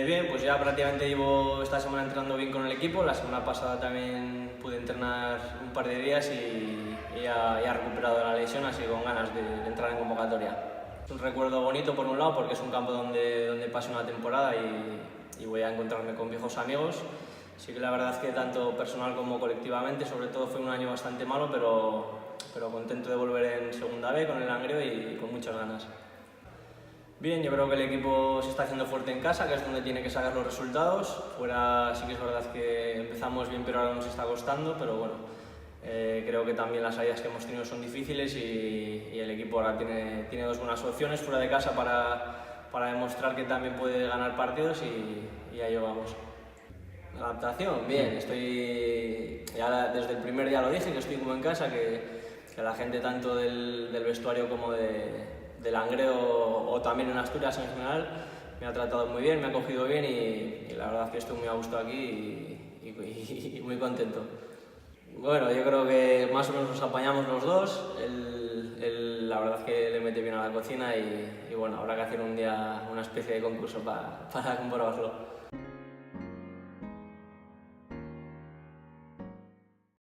Bien, pues ya prácticamente llevo esta semana entrenando bien con el equipo. La semana pasada también pude entrenar un par de días y ya he recuperado la lesión, así que con ganas de entrar en convocatoria. Es un recuerdo bonito por un lado porque es un campo donde pasé una temporada y voy a encontrarme con viejos amigos. Sí que la verdad es que tanto personal como colectivamente, sobre todo fue un año bastante malo, pero contento de volver en segunda B con el Langreo y con muchas ganas. Bien, yo creo que el equipo se está haciendo fuerte en casa, que es donde tiene que sacar los resultados. Fuera sí que es verdad que empezamos bien, pero ahora nos está costando, pero bueno, creo que también las salidas que hemos tenido son difíciles y el equipo ahora tiene dos buenas opciones fuera de casa para demostrar que también puede ganar partidos y ahí vamos. La adaptación, bien, ya desde el primer día lo dije, que estoy como en casa, que la gente tanto del vestuario como del Langreo o también en Asturias en general me ha tratado muy bien, me ha acogido bien y la verdad es que estoy muy a gusto aquí y muy contento. Bueno, yo creo que más o menos nos apañamos los dos, la verdad es que le mete bien a la cocina y bueno, habrá que hacer un día una especie de concurso para comprobarlo.